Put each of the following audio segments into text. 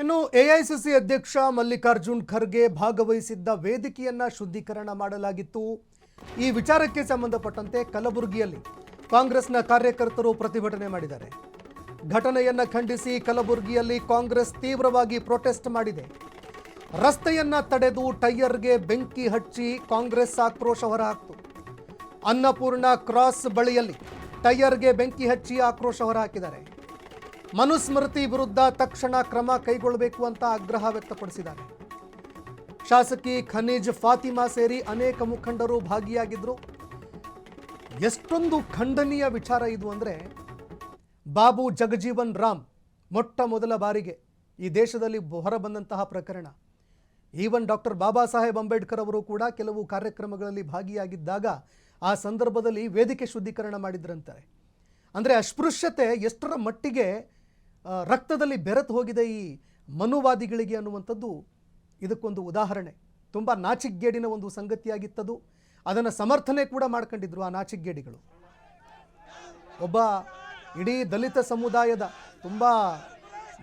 ಇನ್ನು ಎಐಸಿಸಿ ಅಧ್ಯಕ್ಷ ಮಲ್ಲಿಕಾರ್ಜುನ್ ಖರ್ಗೆ ಭಾಗವಹಿಸಿದ್ದ ವೇದಿಕೆಯನ್ನ ಶುದ್ಧೀಕರಣ ಮಾಡಲಾಗಿತ್ತು. ಈ ವಿಚಾರಕ್ಕೆ ಸಂಬಂಧಪಟ್ಟಂತೆ ಕಲಬುರಗಿಯಲ್ಲಿ ಕಾಂಗ್ರೆಸ್ನ ಕಾರ್ಯಕರ್ತರು ಪ್ರತಿಭಟನೆ ಮಾಡಿದ್ದಾರೆ. ಘಟನೆಯನ್ನ ಖಂಡಿಸಿ ಕಲಬುರಗಿಯಲ್ಲಿ ಕಾಂಗ್ರೆಸ್ ತೀವ್ರವಾಗಿ ಪ್ರೊಟೆಸ್ಟ್ ಮಾಡಿದೆ. ರಸ್ತೆಯನ್ನ ತಡೆದು ಟೈರ್ಗೆ ಬೆಂಕಿ ಹಚ್ಚಿ ಕಾಂಗ್ರೆಸ್ ಆಕ್ರೋಶ ಹೊರಹಾಕಿತು. ಅನ್ನಪೂರ್ಣ ಕ್ರಾಸ್ ಬಳಿಯಲ್ಲಿ ಟೈರ್ಗೆ ಬೆಂಕಿ ಹಚ್ಚಿ ಆಕ್ರೋಶ ಹೊರಹಾಕಿದ್ದಾರೆ. ಮನುಸ್ಮೃತಿ ವಿರುದ್ಧ ತಕ್ಷಣ ಕ್ರಮ ಕೈಗೊಳ್ಳಬೇಕು ಅಂತ ಆಗ್ರಹ ವ್ಯಕ್ತಪಡಿಸಿದ್ದಾರೆ. ಶಾಸಕಿ ಖನೀಜ್ ಫಾತಿಮಾ ಸೇರಿ ಅನೇಕ ಮುಖಂಡರು ಭಾಗಿಯಾಗಿದ್ದರು. ಎಷ್ಟೊಂದು ಖಂಡನೀಯ ವಿಚಾರ ಇದು ಅಂದರೆ, ಬಾಬು ಜಗಜೀವನ್ ರಾಮ್ ಮೊಟ್ಟ ಮೊದಲ ಬಾರಿಗೆ ಈ ದೇಶದಲ್ಲಿ ಹೊರಬಂದಂತಹ ಪ್ರಕರಣ. ಈವನ್ ಡಾಕ್ಟರ್ ಬಾಬಾ ಸಾಹೇಬ್ ಅಂಬೇಡ್ಕರ್ ಅವರು ಕೂಡ ಕೆಲವು ಕಾರ್ಯಕ್ರಮಗಳಲ್ಲಿ ಭಾಗಿಯಾಗಿದ್ದಾಗ ಆ ಸಂದರ್ಭದಲ್ಲಿ ವೇದಿಕೆ ಶುದ್ಧೀಕರಣ ಮಾಡಿದ್ರಂತಾರೆ. ಅಂದರೆ ಅಸ್ಪೃಶ್ಯತೆ ಎಷ್ಟರ ಮಟ್ಟಿಗೆ ರಕ್ತದಲ್ಲಿ ಬೆರೆತು ಹೋಗಿದೆ ಈ ಮನುವಾದಿಗಳಿಗೆ ಅನ್ನುವಂಥದ್ದು ಇದಕ್ಕೊಂದು ಉದಾಹರಣೆ. ತುಂಬ ನಾಚಿಕೆಗೇಡಿನ ಒಂದು ಸಂಗತಿಯಾಗಿತ್ತದು. ಅದನ್ನು ಸಮರ್ಥನೆ ಕೂಡ ಮಾಡ್ಕೊಂಡಿದ್ರು ಆ ನಾಚಿಕೆಗೇಡಿಗಳು. ಒಬ್ಬ ಇಡೀ ದಲಿತ ಸಮುದಾಯದ ತುಂಬ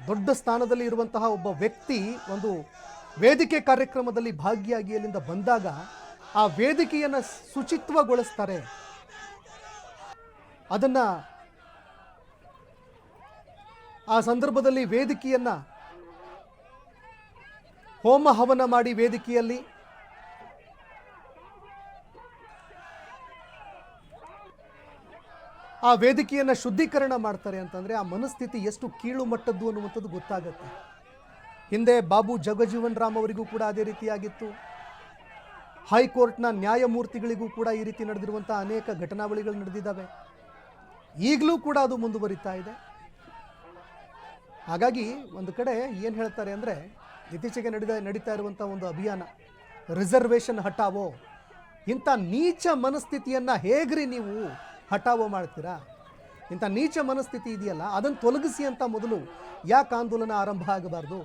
ದೊಡ್ಡ ಸ್ಥಾನದಲ್ಲಿ ಇರುವಂತಹ ಒಬ್ಬ ವ್ಯಕ್ತಿ ಒಂದು ವೇದಿಕೆ ಕಾರ್ಯಕ್ರಮದಲ್ಲಿ ಭಾಗಿಯಾಗಿ ಅಲ್ಲಿಂದ ಬಂದಾಗ ಆ ವೇದಿಕೆಯನ್ನು ಶುಚಿತ್ವಗೊಳಿಸ್ತಾರೆ. ಅದನ್ನು ಆ ಸಂದರ್ಭದಲ್ಲಿ ವೇದಿಕೆಯನ್ನು ಹೋಮ ಹವನ ಮಾಡಿ ವೇದಿಕೆಯಲ್ಲಿ ಆ ವೇದಿಕೆಯನ್ನು ಶುದ್ಧೀಕರಣ ಮಾಡ್ತಾರೆ ಅಂತಂದರೆ ಆ ಮನಸ್ಥಿತಿ ಎಷ್ಟು ಕೀಳು ಮಟ್ಟದ್ದು ಅನ್ನುವಂಥದ್ದು ಗೊತ್ತಾಗುತ್ತೆ. ಹಿಂದೆ ಬಾಬು ಜಗಜೀವನ್ ರಾಮ್ ಅವರಿಗೂ ಕೂಡ ಅದೇ ರೀತಿಯಾಗಿತ್ತು. ಹೈಕೋರ್ಟ್ನ ನ್ಯಾಯಮೂರ್ತಿಗಳಿಗೂ ಕೂಡ ಈ ರೀತಿ ನಡೆದಿರುವಂಥ ಅನೇಕ ಘಟನಾವಳಿಗಳು ನಡೆದಿದ್ದಾವೆ. ಈಗಲೂ ಕೂಡ ಅದು ಮುಂದುವರಿತಾ ಇದೆ. ಹಾಗಾಗಿ ಒಂದು ಕಡೆ ಏನು ಹೇಳ್ತಾರೆ ಅಂದರೆ, ಇತ್ತೀಚೆಗೆ ನಡೀತಾ ಇರುವಂಥ ಒಂದು ಅಭಿಯಾನ ರಿಸರ್ವೇಷನ್ ಹಟಾವೋ. ಇಂಥ ನೀಚ ಮನಸ್ಥಿತಿಯನ್ನು ಹೇಗ್ರಿ ನೀವು ಹಟಾವೋ ಮಾಡ್ತೀರಾ? ಇಂಥ ನೀಚ ಮನಸ್ಥಿತಿ ಇದೆಯಲ್ಲ, ಅದನ್ನು ತೊಲಗಿಸಿ ಅಂತ ಮೊದಲು ಯಾಕೆ ಆಂದೋಲನ ಆರಂಭ ಆಗಬಾರ್ದು?